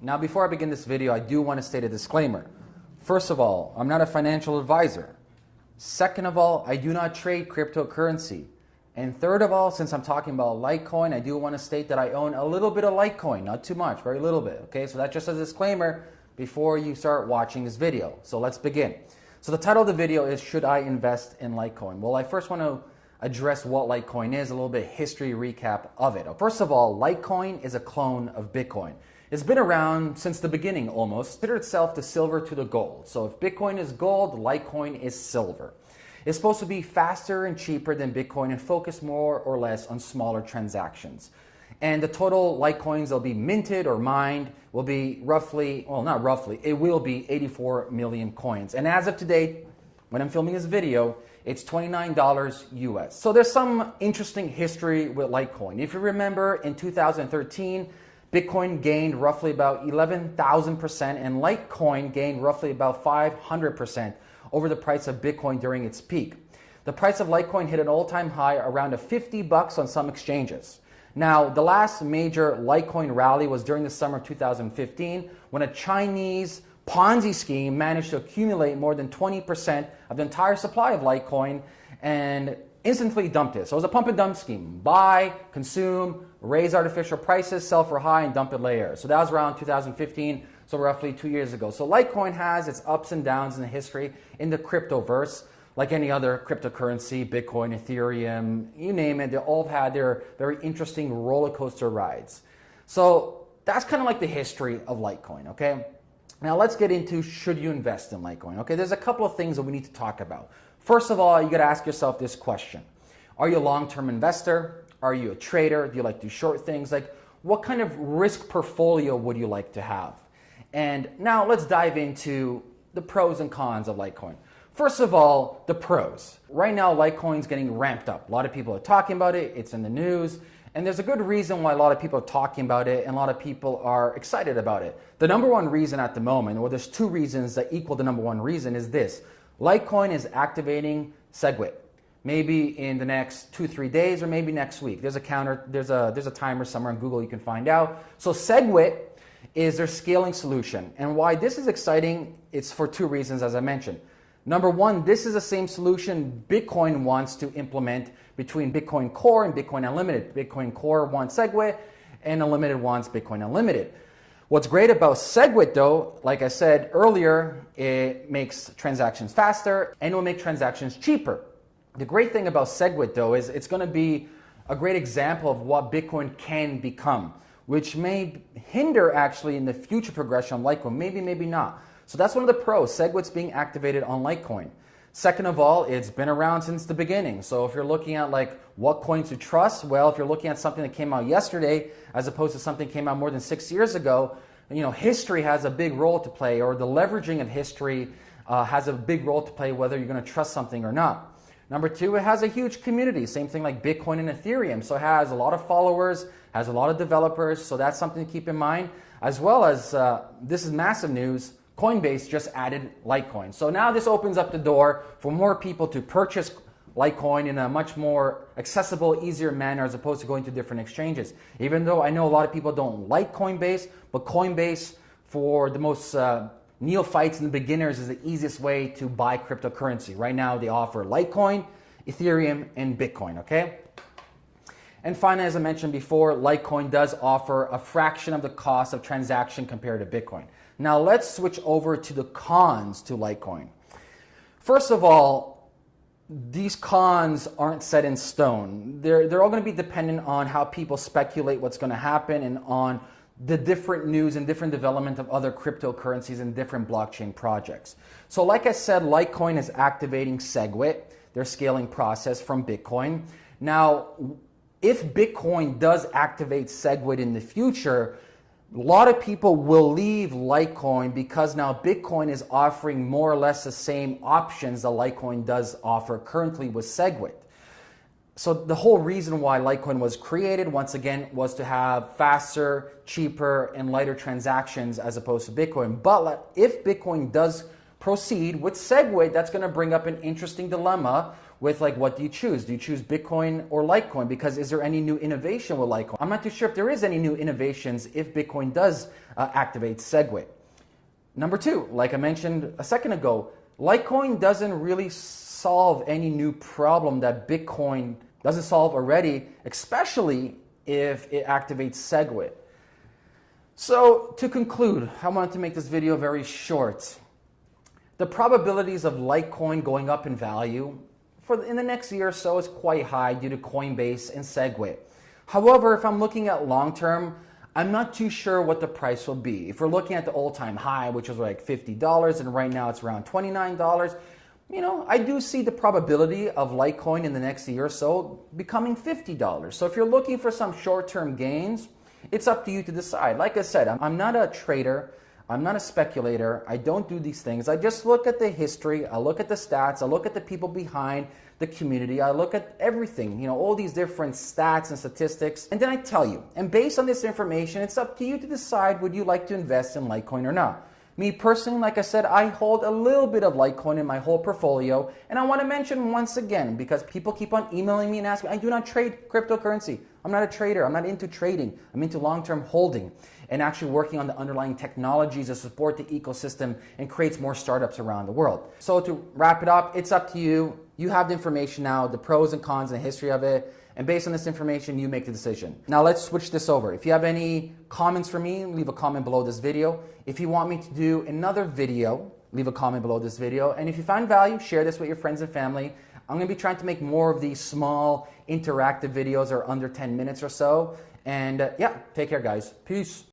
Now, before I begin this video, I do want to state a disclaimer. First of all, I'm not a financial advisor. Second of all, I do not trade cryptocurrency. And third of all, since I'm talking about Litecoin, I do want to state that I own a little bit of Litecoin, not too much, very little bit. Okay, so that's just a disclaimer before you start watching this video. So let's begin. So the title of the video is, should I invest in Litecoin? Well, I first want to address what Litecoin is, a little bit history recap of it. First of all, Litecoin is a clone of Bitcoin. It's been around since the beginning almost. Consider itself the silver to the gold. So if Bitcoin is gold, Litecoin is silver. It's supposed to be faster and cheaper than Bitcoin and focus more or less on smaller transactions. And the total Litecoins that'll be minted or mined will be roughly, well, not roughly, it will be 84 million coins. And as of today, when I'm filming this video, it's $29 US. So there's some interesting history with Litecoin. If you remember, in 2013, Bitcoin gained roughly about 11,000% and Litecoin gained roughly about 500% over the price of Bitcoin during its peak. The price of Litecoin hit an all-time high around $50 on some exchanges. Now, the last major Litecoin rally was during the summer of 2015 when a Chinese Ponzi scheme managed to accumulate more than 20% of the entire supply of Litecoin and instantly dumped it. So it was a pump and dump scheme. Buy, consume, raise artificial prices, sell for high, and dump it later. So that was around 2015, so roughly 2 years ago. So Litecoin has its ups and downs in the history in the cryptoverse, like any other cryptocurrency, Bitcoin, Ethereum, you name it. They all have had their very interesting roller coaster rides. So that's kind of like the history of Litecoin, okay? Now let's get into, should you invest in Litecoin? Okay, there's a couple of things that we need to talk about. First of all, you got to ask yourself this question. Are you a long-term investor? Are you a trader? Do you like to do short things? Like, what kind of risk portfolio would you like to have? And now let's dive into the pros and cons of Litecoin. First of all, the pros. Right now, Litecoin's getting ramped up. A lot of people are talking about it. It's in the news. And there's a good reason why a lot of people are talking about it and a lot of people are excited about it. The number one reason at the moment, well, there's two reasons that equal the number one reason, is this. Litecoin is activating SegWit. Maybe in the next 2-3 days or maybe next week. There's a counter, there's a timer somewhere on Google you can find out. So SegWit is their scaling solution. And why this is exciting, it's for two reasons, as I mentioned. Number one, this is the same solution Bitcoin wants to implement between Bitcoin Core and Bitcoin Unlimited. Bitcoin Core wants SegWit and Unlimited wants Bitcoin Unlimited. What's great about SegWit though, like I said earlier, it makes transactions faster and it will make transactions cheaper. The great thing about SegWit though is it's going to be a great example of what Bitcoin can become, which may hinder actually in the future progression of Litecoin, maybe not. So that's one of the pros, SegWit's being activated on Litecoin. Second of all, it's been around since the beginning. So if you're looking at like what coins to trust, well, if you're looking at something that came out yesterday as opposed to something that came out more than 6 years ago, you know, history has a big role to play, or the leveraging of history has a big role to play whether you're going to trust something or not. Number two, it has a huge community, same thing like Bitcoin and Ethereum. So it has a lot of followers, has a lot of developers, so that's something to keep in mind. As well as, this is massive news, Coinbase just added Litecoin. So now this opens up the door for more people to purchase Litecoin in a much more accessible, easier manner as opposed to going to different exchanges. Even though I know a lot of people don't like Coinbase, but Coinbase, for the most neophytes and the beginners, is the easiest way to buy cryptocurrency. Right now they offer Litecoin, Ethereum, and Bitcoin, okay? And finally, as I mentioned before, Litecoin does offer a fraction of the cost of transaction compared to Bitcoin. Now let's switch over to the cons to Litecoin. First of all, these cons aren't set in stone. They're all going to be dependent on how people speculate what's going to happen and on the different news and different development of other cryptocurrencies and different blockchain projects. So like I said, Litecoin is activating SegWit, their scaling process from Bitcoin. Now, if Bitcoin does activate SegWit in the future, a lot of people will leave Litecoin because now Bitcoin is offering more or less the same options that Litecoin does offer currently with SegWit. So the whole reason why Litecoin was created, once again, was to have faster, cheaper, and lighter transactions as opposed to Bitcoin. But if Bitcoin does proceed with SegWit, that's going to bring up an interesting dilemma with like, what do you choose? Do you choose Bitcoin or Litecoin? Because is there any new innovation with Litecoin? I'm not too sure if there is any new innovations if Bitcoin does activate SegWit. Number two, like I mentioned a second ago, Litecoin doesn't really solve any new problem that Bitcoin doesn't solve already, especially if it activates SegWit. So to conclude, I wanted to make this video very short. The probabilities of Litecoin going up in value in the next year or so is quite high due to Coinbase and SegWit. However, if I'm looking at long term, I'm not too sure what the price will be. If we're looking at the all-time high, which was like $50, and right now it's around $29, I do see the probability of Litecoin in the next year or so becoming $50. So if you're looking for some short-term gains, it's up to you to decide. Like I said, I'm not a trader. I'm not a speculator. I don't do these things. I just look at the history. I look at the stats. I look at the people behind the community. I look at everything, all these different stats and statistics, and then I tell you. And based on this information, it's up to you to decide would you like to invest in Litecoin or not. Me personally, like I said, I hold a little bit of Litecoin in my whole portfolio, and I want to mention once again, because people keep on emailing me and asking me, I do not trade cryptocurrency. I'm not a trader. I'm not into trading. I'm into long-term holding and actually working on the underlying technologies to support the ecosystem and creates more startups around the world. So to wrap it up, it's up to you. You have the information now, the pros and cons and the history of it. And based on this information, you make the decision. Now let's switch this over. If you have any comments for me, leave a comment below this video. If you want me to do another video, leave a comment below this video. And if you find value, share this with your friends and family. I'm going to be trying to make more of these small interactive videos or under 10 minutes or so. And yeah, take care guys. Peace.